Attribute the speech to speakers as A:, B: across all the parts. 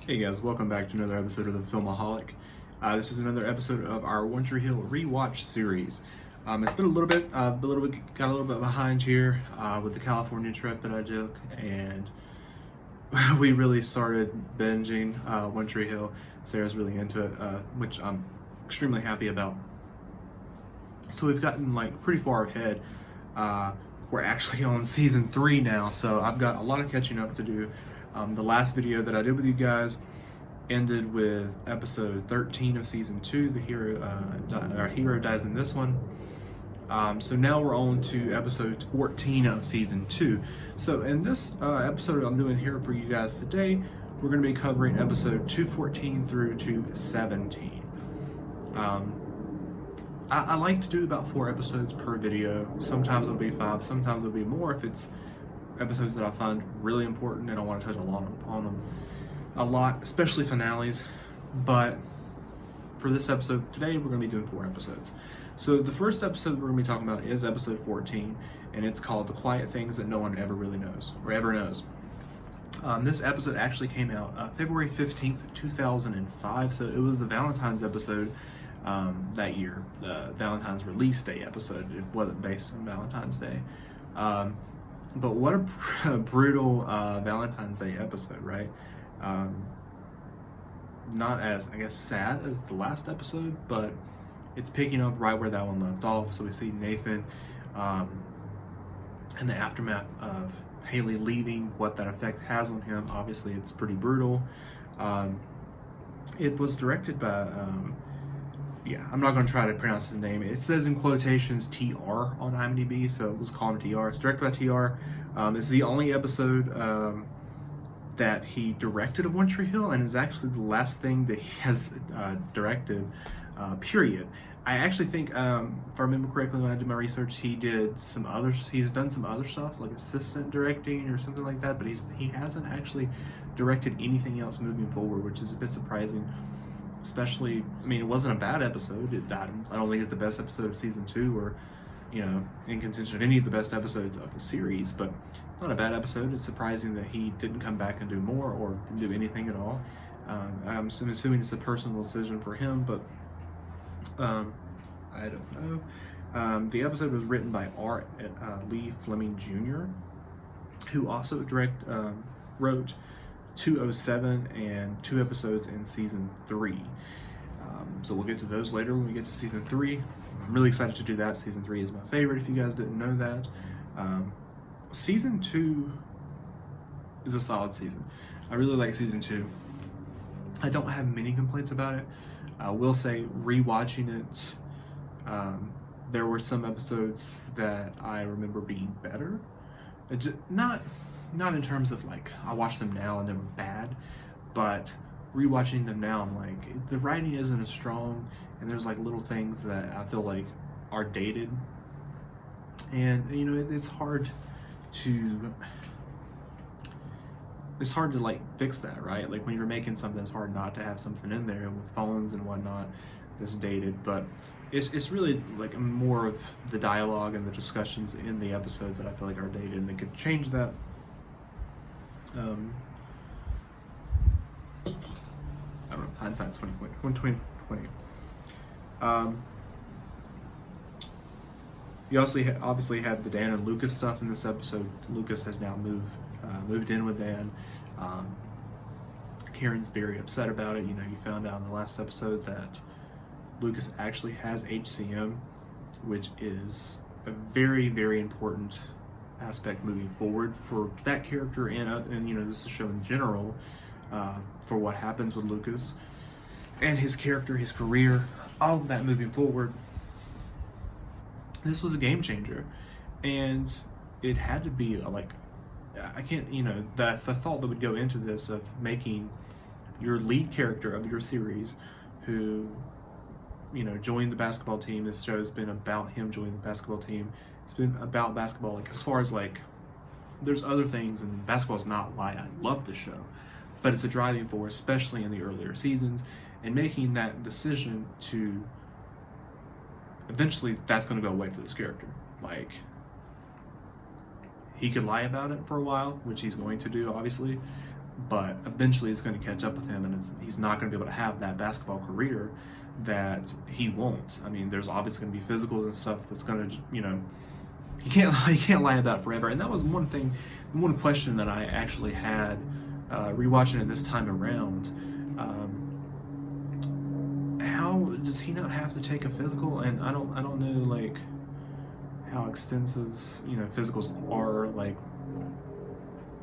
A: Hey guys, welcome back to another episode of the Filmaholic. This is another episode of our One Tree Hill Rewatch series. It's been got a little bit behind here with the California trip that I took, and we really started binging One Tree Hill. Sarah's really into it, which I'm extremely happy about. So we've gotten like pretty far ahead. We're actually on season 3 now, so I've got a lot of catching up to do. The last video that I did with you guys ended with episode 13 of season 2. Our hero dies in this one. So now we're on to episode 14 of season 2. So in this episode I'm doing here for you guys today, we're going to be covering episode 214 through 217. I like to do about 4 episodes per video. Sometimes it'll be 5, sometimes it'll be more if it's episodes that I find really important and I want to touch on them a lot, especially finales. But for this episode today, we're going to be doing 4 episodes. So the first episode we're going to be talking about is episode 14, and it's called The Quiet Things That No One Ever Really Knows, or Ever Knows. This episode actually came out February 15th, 2005, so it was the Valentine's episode that year, the Valentine's release day episode. It wasn't based on Valentine's Day. But what a brutal Valentine's Day episode, right? Not as, I guess, sad as the last episode, but it's picking up right where that one left off. So we see Nathan in the aftermath of Haley leaving, what that effect has on him. Obviously, it's pretty brutal. It was directed by, I'm not going to try to pronounce his name. It says in quotations TR on IMDb, so we'll call him TR. It's directed by TR. It's the only episode that he directed of One Tree Hill, and is actually the last thing that he has directed, period. I actually think, if I remember correctly when I did my research, he's done some other stuff, like assistant directing or something like that, but he hasn't actually directed anything else moving forward, which is a bit surprising. Especially, I mean, it wasn't a bad episode. I don't think it's the best episode of season 2, or, in contention of any of the best episodes of the series, but not a bad episode. It's surprising that he didn't come back and do more, or do anything at all. I'm assuming it's a personal decision for him, but I don't know. The episode was written by R. Lee Fleming Jr., who also wrote 207 and 2 episodes in season 3. So we'll get to those later when we get to season 3. I'm really excited to do that. Season 3 is my favorite, if you guys didn't know that. Season 2 is a solid season. I really like season 2. I don't have many complaints about it. I will say, rewatching it, there were some episodes that I remember being better. Not in terms of like I watch them now and they were bad, but rewatching them now, I'm like, the writing isn't as strong, and there's like little things that I feel like are dated, and it's hard to like fix that, right? Like when you're making something, it's hard not to have something in there, and with phones and whatnot that's dated. But it's really like more of the dialogue and the discussions in the episodes that I feel like are dated, and they could change that. I don't know, hindsight's 2020. You also obviously have the Dan and Lucas stuff in this episode. Lucas has now moved in with Dan. Karen's very upset about it. You found out in the last episode that Lucas actually has HCM, which is a very, very important aspect moving forward for that character, and this is show in general, for what happens with Lucas and his character, his career, all of that moving forward. This was a game changer, and it had to be I can't, the thought that would go into this of making your lead character of your series, who joined the basketball team. This show has been about him joining the basketball team. It's been about basketball, like as far as like there's other things, and basketball's not why I love the show, but it's a driving force, especially in the earlier seasons, and making that decision to eventually that's going to go away for this character. Like, he could lie about it for a while, which he's going to do, obviously, but eventually it's going to catch up with him, and he's not going to be able to have that basketball career that he wants. I mean, there's obviously going to be physicals and stuff that's going to, he can't lie about it forever. And that was one question that I actually had rewatching it this time around. How does he not have to take a physical? And I don't know like how extensive physicals are. Like,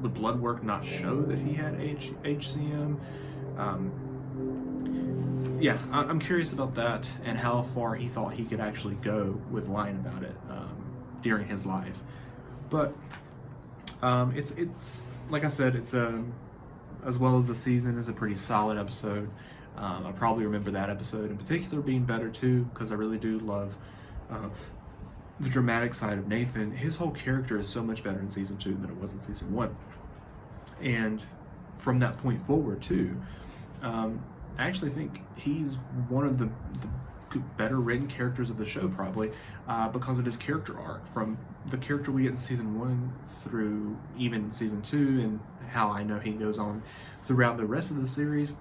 A: would blood work not show that he had HCM? Yeah, I'm curious about that and how far he thought he could actually go with lying about it during his life. But it's like I said, it's as well as the season is a pretty solid episode. I probably remember that episode in particular being better too, because I really do love the dramatic side of Nathan. His whole character is so much better in season 2 than it was in season 1, and from that point forward too. I actually think he's one of the better written characters of the show, probably because of his character arc, from the character we get in season 1 through even season 2, and how I know he goes on throughout the rest of the series.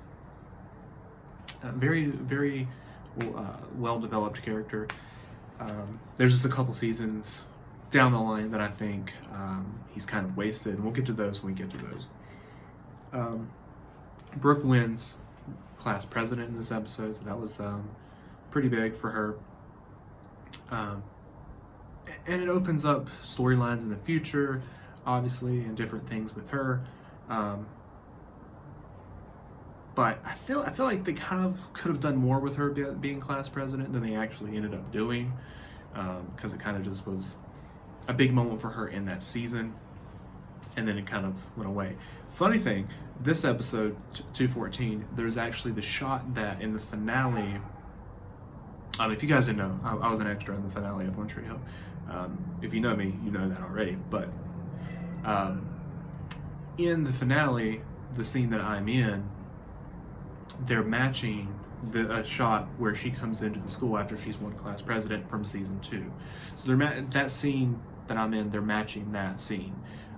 A: Very, very well-developed character. There's just a couple seasons down the line that I think he's kind of wasted, and we'll get to those when we get to those. Brooke wins class president in this episode, so that was pretty big for her. And it opens up storylines in the future, obviously, and different things with her. But I feel like they kind of could have done more with her being class president than they actually ended up doing, because it kind of just was a big moment for her in that season, and then it kind of went away. Funny thing, this episode 214, there's actually the shot that in the finale. If you guys didn't know, I was an extra in the finale of One Tree Hill. If you know me, you know that already. But in the finale, the scene that I'm in, they're matching a shot where she comes into the school after she's won class president from season 2. So that scene that I'm in, they're matching that scene.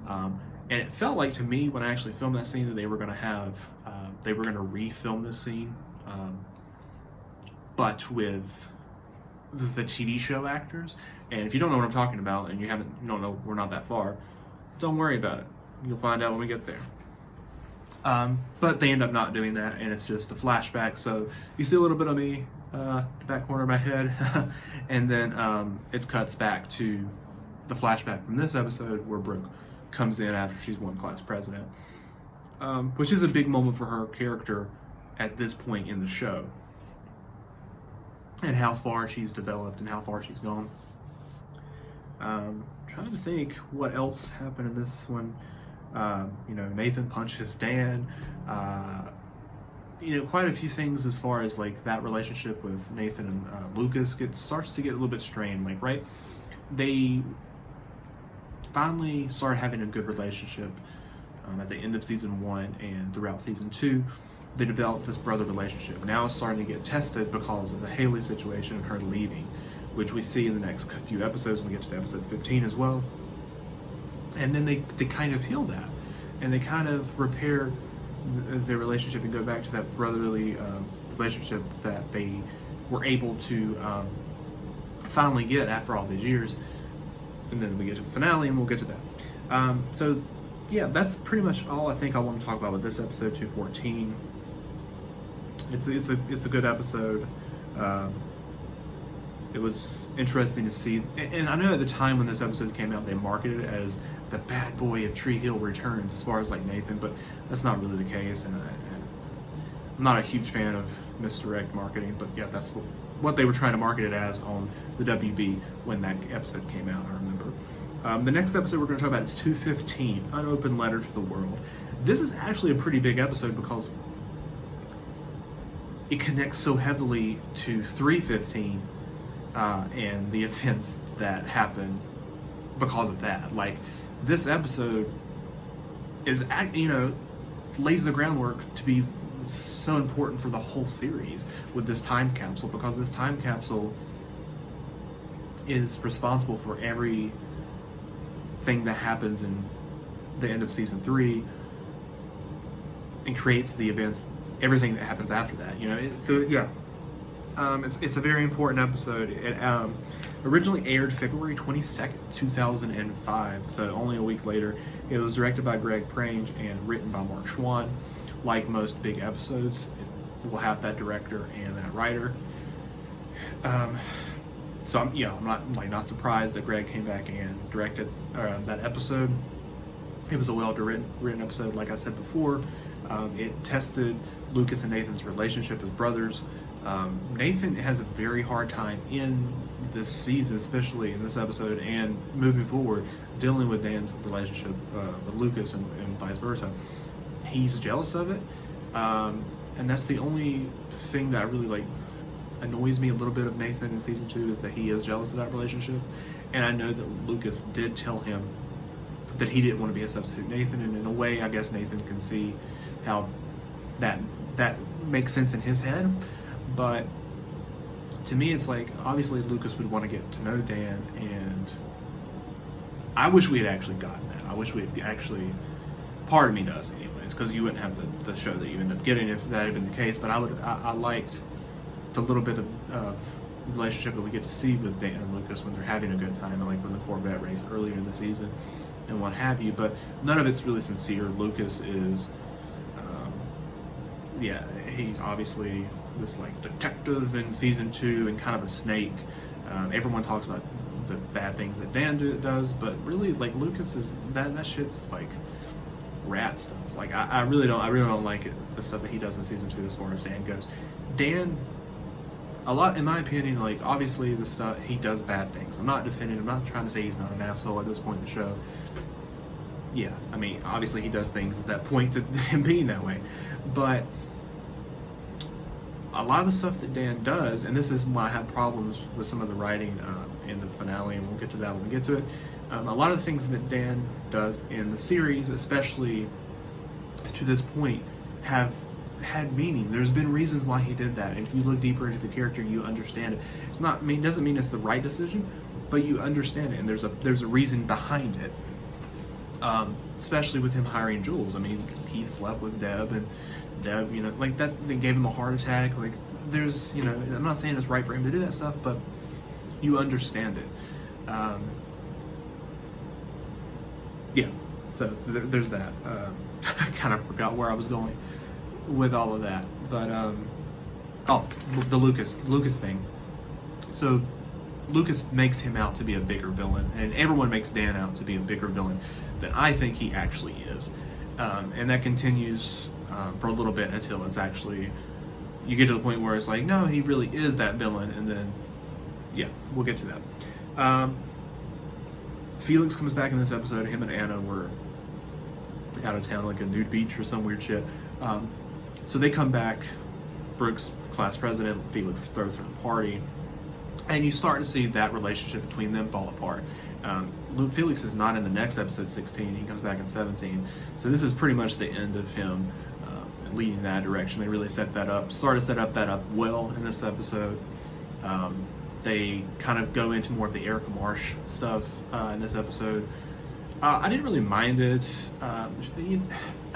A: And it felt like to me when I actually filmed that scene that they were going to refilm this scene, but with the TV show actors. And if you don't know what I'm talking about, and you don't know, we're not that far, don't worry about it. You'll find out when we get there. But they end up not doing that, and it's just a flashback. So you see a little bit of me, the back corner of my head, and then it cuts back to the flashback from this episode where Brooke comes in after she's won class president, which is a big moment for her character at this point in the show, and how far she's developed and how far she's gone. Trying to think what else happened in this one. Nathan punched his dad. Quite a few things as far as like that relationship with Nathan and Lucas starts to get a little bit strained. Like, right, they finally started having a good relationship at the end of season 1, and throughout season 2 they developed this brother relationship. Now it's starting to get tested because of the Haley situation and her leaving, which we see in the next few episodes when we get to episode 15 as well. And then they kind of heal that, and they kind of repair their relationship and go back to that brotherly relationship that they were able to finally get after all these years. And then we get to the finale, and we'll get to that. So yeah, that's pretty much all I think I want to talk about with this episode 214. It's a good episode. It was interesting to see, and I know at the time when this episode came out, they marketed it as the bad boy of Tree Hill returns, as far as like Nathan, but that's not really the case, and I'm not a huge fan of misdirect marketing, but yeah, that's what they were trying to market it as on the WB when that episode came out, I remember. The next episode we're going to talk about is 215, Unopened Letter to the World. This is actually a pretty big episode because it connects so heavily to 315 and the events that happen because of that. Like, this episode is, lays the groundwork to be so important for the whole series with this time capsule, because this time capsule is responsible for everything that happens in the end of season 3 and creates the events, everything that happens after that. You know, it's a very important episode. It originally aired February 22nd, 2005, so only a week later. It was directed by Greg Prange and written by Mark Schwann. Like most big episodes, it will have that director and that writer. So I'm not surprised that Greg came back and directed that episode. It was a well-written episode, like I said before. It tested Lucas and Nathan's relationship as brothers. Nathan has a very hard time in this season, especially in this episode, and moving forward, dealing with Dan's relationship with Lucas and vice versa. He's jealous of it, and that's the only thing that really annoys me a little bit of Nathan in season 2, is that he is jealous of that relationship. And I know that Lucas did tell him that he didn't want to be a substitute Nathan, and in a way, I guess Nathan can see how that makes sense in his head. But to me, it's like, obviously Lucas would want to get to know Dan, and I wish we had actually gotten that. I wish we had actually, part of me does anyways, because you wouldn't have the show that you end up getting if that had been the case. But I liked the little bit of relationship that we get to see with Dan and Lucas when they're having a good time, like with the Corvette race earlier in the season and what have you. But none of it's really sincere. Lucas is, he's obviously this detective in season 2 and kind of a snake. Everyone talks about the bad things that Dan does, but really, Lucas is that shit's rat stuff. I really don't like it, the stuff that he does in season 2 as far as Dan goes. Dan, a lot, in my opinion, obviously the stuff, he does bad things. I'm not defending, I'm not trying to say he's not an asshole at this point in the show. Yeah, I mean, obviously he does things that point to him being that way. But a lot of the stuff that Dan does, and this is why I have problems with some of the writing in the finale, and we'll get to that when we get to it. A lot of the things that Dan does in the series, especially to this point, have had meaning. There's been reasons why he did that, and if you look deeper into the character, you understand it. It's not, doesn't mean it's the right decision, but you understand it, and there's a reason behind it. Especially with him hiring Jules. I mean, he slept with Deb, and Deb, they gave him a heart attack. There's, I'm not saying it's right for him to do that stuff, but you understand it. So there's that. I kind of forgot where I was going with all of that, but the Lucas thing. So Lucas makes him out to be a bigger villain, and everyone makes Dan out to be a bigger villain than I think he actually is. And that continues for a little bit until it's actually, you get to the point where it's like, no, he really is that villain, and then, we'll get to that. Felix comes back in this episode. Him and Anna were out of town, a nude beach or some weird shit. So they come back, Brooke's class president, Felix throws her a party, and you start to see that relationship between them fall apart. Felix is not in the next episode, 16. He comes back in 17. So this is pretty much the end of him leading that direction. They really set that up well in this episode. They kind of go into more of the Erica Marsh stuff in this episode. I didn't really mind it. I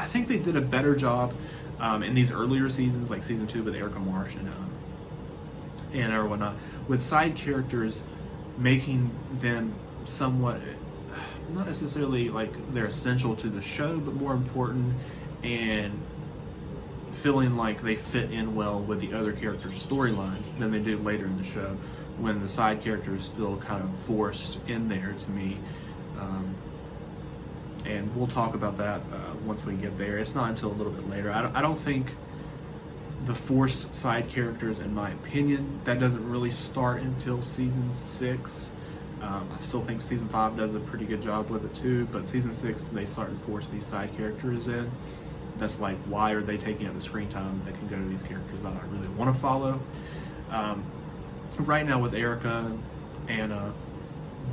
A: think they did a better job in these earlier seasons, like season 2 with Erica Marsh and or whatnot, with side characters, making them somewhat, not necessarily they're essential to the show, but more important, and feeling like they fit in well with the other characters' storylines than they do later in the show, when the side characters feel kind of forced in there to me. And we'll talk about that once we get there. It's not until a little bit later. I don't think the forced side characters, in my opinion, that doesn't really start until season 6. I still think season 5 does a pretty good job with it too, but season 6, they start to force these side characters in. That's why are they taking up the screen time that can go to these characters that I really want to follow? Right now with Erica, Anna,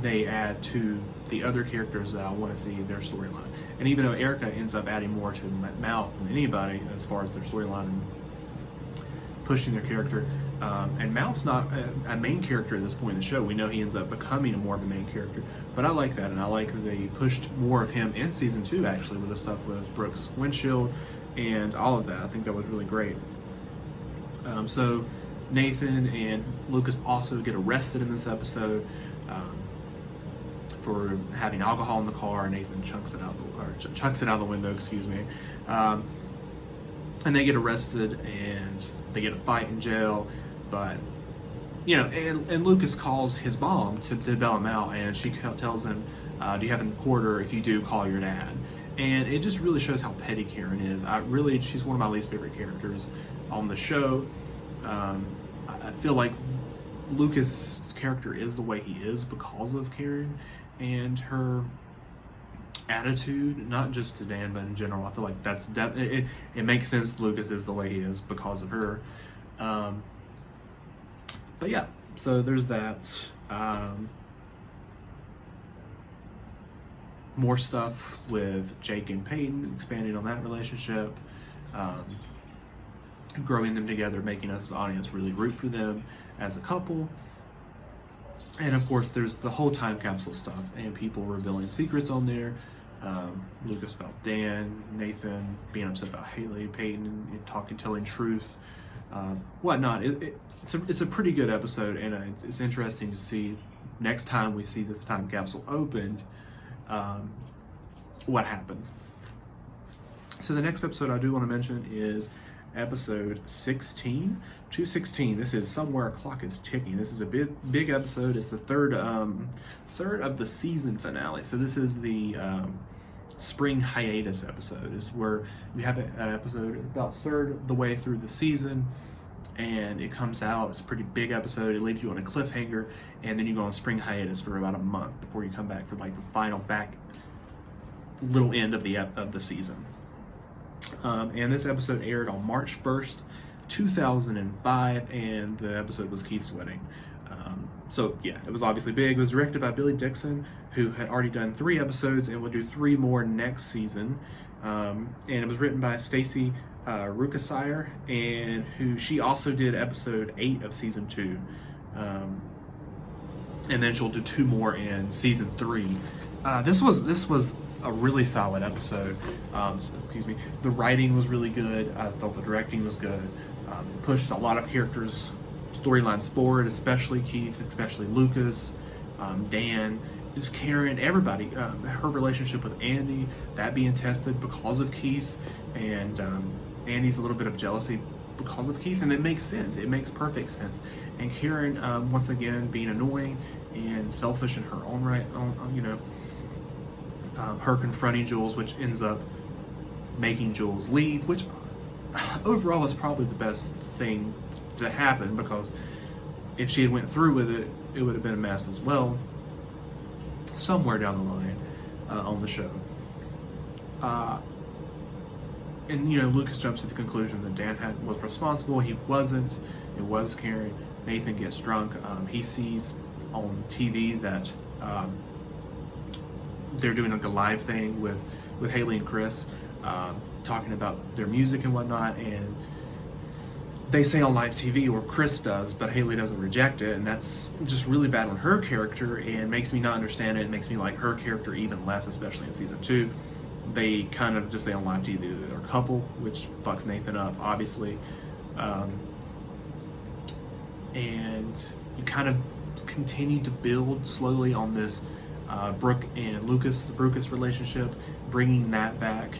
A: they add to the other characters that I want to see their storyline. And even though Erica ends up adding more to Mal than anybody as far as their storyline and pushing their character, and Mal's not a main character at this point in the show. We know he ends up becoming more of a main character, but I like that, and I like that they pushed more of him in season 2 actually, with the stuff with Brooke's windshield and all of that. I think that was really great. So Nathan and Lucas also get arrested in this episode for having alcohol in the car. Nathan chucks it out the window, excuse me. And they get arrested and they get a fight in jail, but and Lucas calls his mom to bail him out, and she tells him, do you have a quarter? If you do, call your dad. And it just really shows how petty Karen is. She's one of my least favorite characters on the show. I feel like Lucas' character is the way he is because of Karen and her attitude, not just to Dan, but in general. I feel like it makes sense Lucas is the way he is because of her. But yeah, so there's that. More stuff with Jake and Peyton, expanding on that relationship, growing them together, making us as an audience really root for them as a couple. And of course, there's the whole time capsule stuff and people revealing secrets on there. Lucas about Dan, Nathan being upset about Haley, Peyton, telling truth, whatnot. It's a pretty good episode, and it's interesting to see next time we see this time capsule opened, what happens. So the next episode I do want to mention is episode 16. 216. This is Somewhere a Clock is Ticking. This is a big episode. It's the third of the season finale. So this is the spring hiatus episode. It's where you have an episode about third of the way through the season, and it comes out. It's a pretty big episode. It leaves you on a cliffhanger, and then you go on spring hiatus for about a month before you come back for like the final little end of the season. And this episode aired on March 1st, 2005, and the episode was Keith's wedding. So yeah, it was obviously big. It was directed by Billy Dixon, who had already done 3 episodes and will do 3 more next season. And it was written by Stacey Rukasire, and she also did episode 8 of season 2. And then she'll do 2 more in season 3. This was a really solid episode. The writing was really good. I thought the directing was good. It pushed a lot of characters' storylines forward, especially Keith, especially Lucas, Dan, just Karen, everybody. Her relationship with Andy, that being tested because of Keith, and Andy's a little bit of jealousy because of Keith, and it makes sense. It makes perfect sense. And Karen, once again, being annoying and selfish in her own right, her confronting Jules, which ends up making Jules leave, which overall is probably the best thing to happen, because if she had went through with it, it would have been a mess as well somewhere down the line on the show. And Lucas jumps to the conclusion that Dan was responsible. He wasn't. It was Karen. Nathan gets drunk. He sees on TV that they're doing like a live thing with Haley and Chris, talking about their music and whatnot, and they say on live TV, or Chris does, but Haley doesn't reject it, and that's just really bad on her character and makes me not understand it. It makes me like her character even less, especially in season 2. They kind of just say on live TV that they're a couple, which fucks Nathan up, obviously. And you kind of continue to build slowly on this Brooke and Lucas relationship, bringing that back.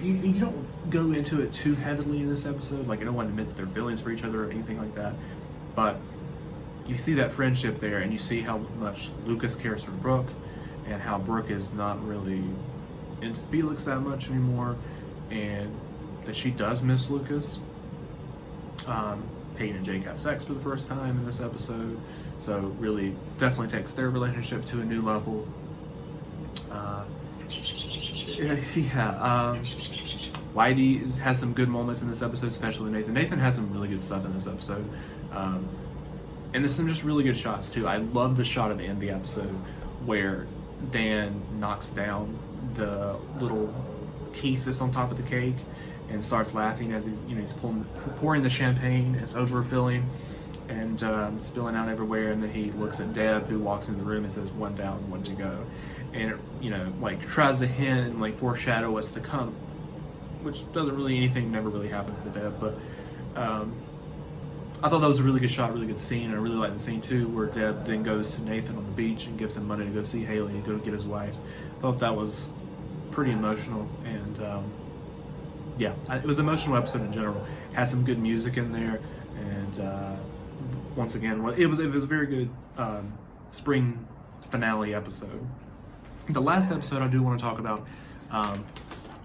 A: You don't go into it too heavily in this episode, like no one admits their feelings for each other or anything like that, but you see that friendship there, and you see how much Lucas cares for Brooke, and how Brooke is not really into Felix that much anymore, and that she does miss Lucas. Peyton and Jake have sex for the first time in this episode, so really definitely takes their relationship to a new level. Whitey has some good moments in this episode, especially Nathan. Nathan has some really good stuff in this episode. And there's some just really good shots too. I love the shot at the end of the episode where Dan knocks down the little Keith that's on top of the cake and starts laughing as he's pouring the champagne. It's overfilling and spilling out everywhere, and then he looks at Deb, who walks in the room and says, "1 down, 1 to go," and it, tries to hint and foreshadow what's to come which doesn't really, anything never really happens to Deb, but I thought that was a really good shot, really good scene, and I really liked the scene too, where Deb then goes to Nathan on the beach and gives him money to go see Haley and go get his wife. I thought that was pretty emotional, and yeah, it was an emotional episode in general. Had some good music in there, and once again, it was a very good spring finale episode. The last episode I do want to talk about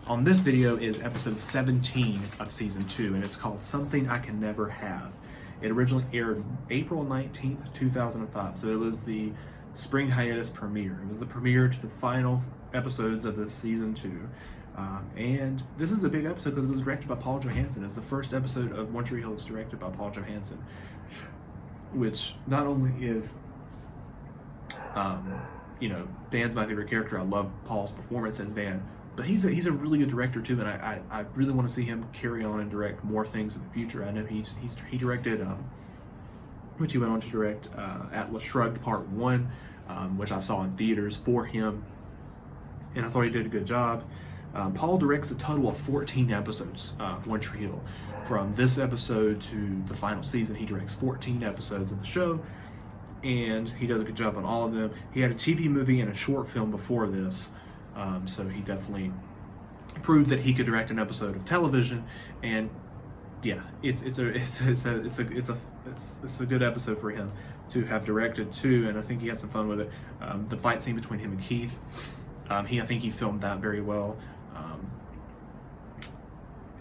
A: on this video is episode 17 of season 2, and it's called Something I Can Never Have. It originally aired April 19th, 2005, so it was the spring hiatus premiere. It was the premiere to the final episodes of the season 2. And this is a big episode because it was directed by Paul Johansson. It's the first episode of One Tree Hill that's directed by Paul Johansson, which not only is, Dan's my favorite character. I love Paul's performance as Dan, but he's a really good director too, and I really want to see him carry on and direct more things in the future. I know he directed, which he went on to direct Atlas Shrugged Part 1, which I saw in theaters for him, and I thought he did a good job. Paul directs a total of 14 episodes of One Tree Hill. From this episode to the final season, he directs 14 episodes of the show, and he does a good job on all of them. He had a TV movie and a short film before this, so he definitely proved that he could direct an episode of television. And yeah, it's a good episode for him to have directed too, and I think he had some fun with it. The fight scene between him and Keith, I think he filmed that very well.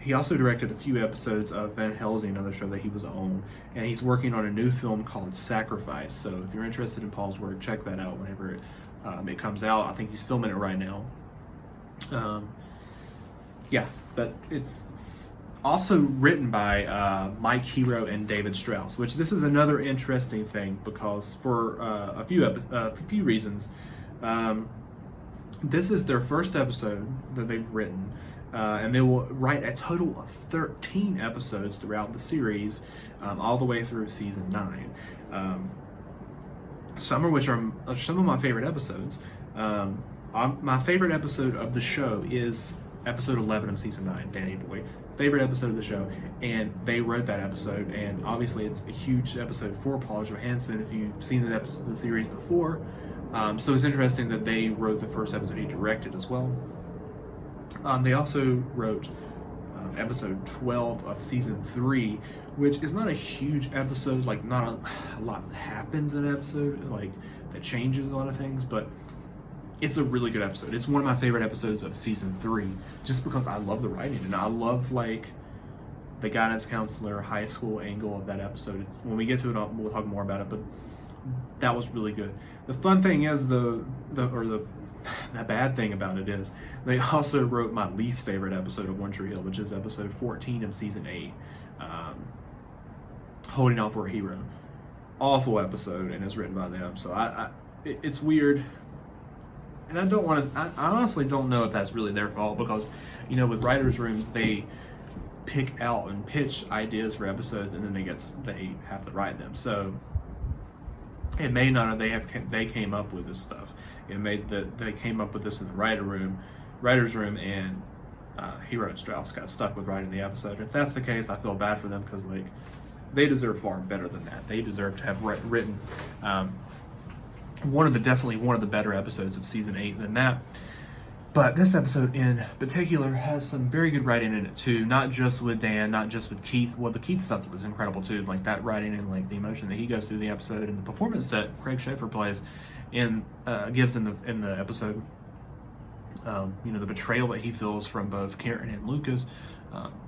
A: He also directed a few episodes of Van Helsing, another show that he was on, and he's working on a new film called Sacrifice. So if you're interested in Paul's work, check that out whenever it comes out. I think he's filming it right now. Yeah, but it's also written by Mike Hero and David Strauss, which this is another interesting thing because for a few reasons. This is their first episode that they've written, and they will write a total of 13 episodes throughout the series, all the way through season 9. Some of which are some of my favorite episodes. My favorite episode of the show is episode 11 of season 9, Danny Boy. Favorite episode of the show, and they wrote that episode, and obviously it's a huge episode for Paul Johansson if you've seen the episode of the series before. So it's interesting that they wrote the first episode he directed as well. They also wrote episode 12 of season 3, which is not a huge episode, like not a lot happens in an episode, like that changes a lot of things, but it's a really good episode. It's one of my favorite episodes of season 3, just because I love the writing, and I love like the guidance counselor high school angle of that episode. When we get to it, we'll talk more about it, but that was really good. The fun thing is the bad thing about it is they also wrote my least favorite episode of One Tree Hill, which is episode 14 of season 8, Holding Out for a Hero. Awful episode, and it's written by them. So it's weird, and I honestly don't know if that's really their fault, because with writers' rooms they pick out and pitch ideas for episodes, and then they have to write them. So it may not have they came up with this stuff. It made that they came up with this in the writer's room, and Hero and Strauss got stuck with writing the episode. If that's the case, I feel bad for them, because they deserve far better than that. They deserve to have written definitely one of the better episodes of season 8 than that. But this episode in particular has some very good writing in it too, not just with Dan, not just with Keith. Well, the Keith stuff was incredible too, like that writing and like the emotion that he goes through the episode, and the performance that Craig Schaefer plays gives in the episode. The betrayal that he feels from both Karen and Lucas,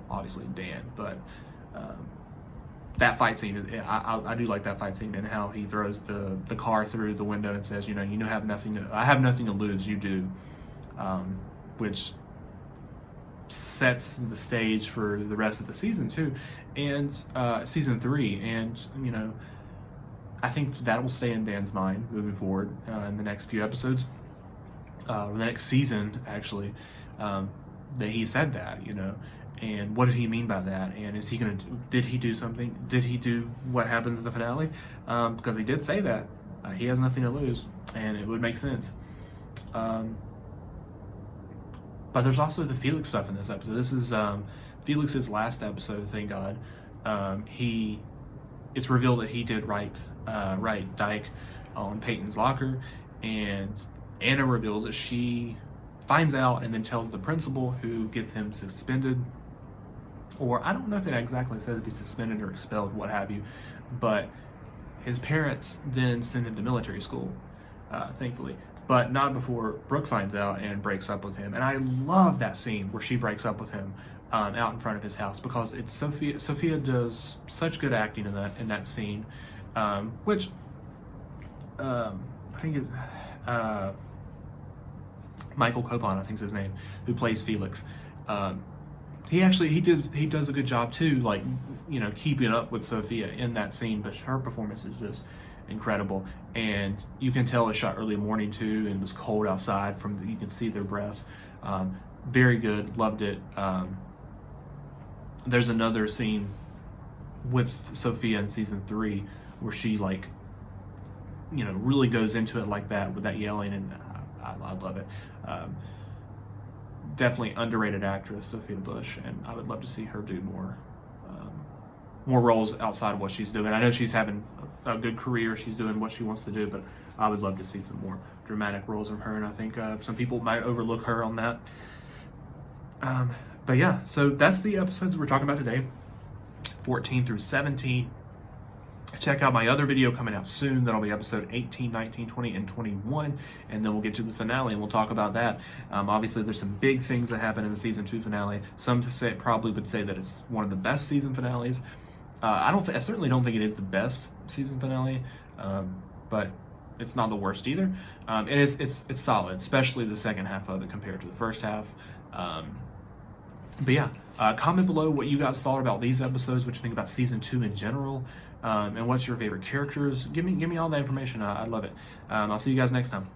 A: obviously Dan, but that fight scene, I do like that fight scene, and how he throws the car through the window and says, I have nothing to lose, you do. Which sets the stage for the rest of the season too, and season 3, and I think that will stay in Dan's mind moving forward in the next few episodes, or the next season actually, that he said that, and what did he mean by that, and did he do something? Did he do what happens in the finale? Because he did say that he has nothing to lose, and it would make sense. But there's also the Felix stuff in this episode. This is Felix's last episode, thank God. It's revealed that he did write Dyke on Peyton's locker, and Anna reveals that she finds out and then tells the principal, who gets him suspended. Or I don't know if it exactly says if he's suspended or expelled, what have you, but his parents then send him to military school, thankfully. But not before Brooke finds out and breaks up with him. And I love that scene where she breaks up with him out in front of his house, because it's Sophia. Sophia does such good acting in that scene, which I think is Michael Copon, I think is his name, who plays Felix. He does a good job too, like, you know, keeping up with Sophia in that scene. But her performance is just incredible, and you can tell it's shot early morning too, and it was cold outside. You can see their breath. Very good, loved it. There's another scene with Sophia in season 3 where she, like, you know, really goes into it like that with that yelling, and I love it. Definitely underrated actress, Sophia Bush, and I would love to see her do more roles outside of what she's doing. I know she's having a good career, she's doing what she wants to do, but I would love to see some more dramatic roles from her, and I think some people might overlook her on that. But yeah, so that's the episodes we're talking about today, 14 through 17. Check out my other video coming out soon. That'll be episode 18, 19, 20, and 21. And then we'll get to the finale and we'll talk about that. Obviously, there's some big things that happen in the season 2 finale. Some probably would say that it's one of the best season finales. I certainly don't think it is the best season finale, but it's not the worst either. It's solid, especially the second half of it compared to the first half. But yeah, comment below what you guys thought about these episodes, what you think about season 2 in general. And what's your favorite characters? Give me all that information. I love it. I'll see you guys next time.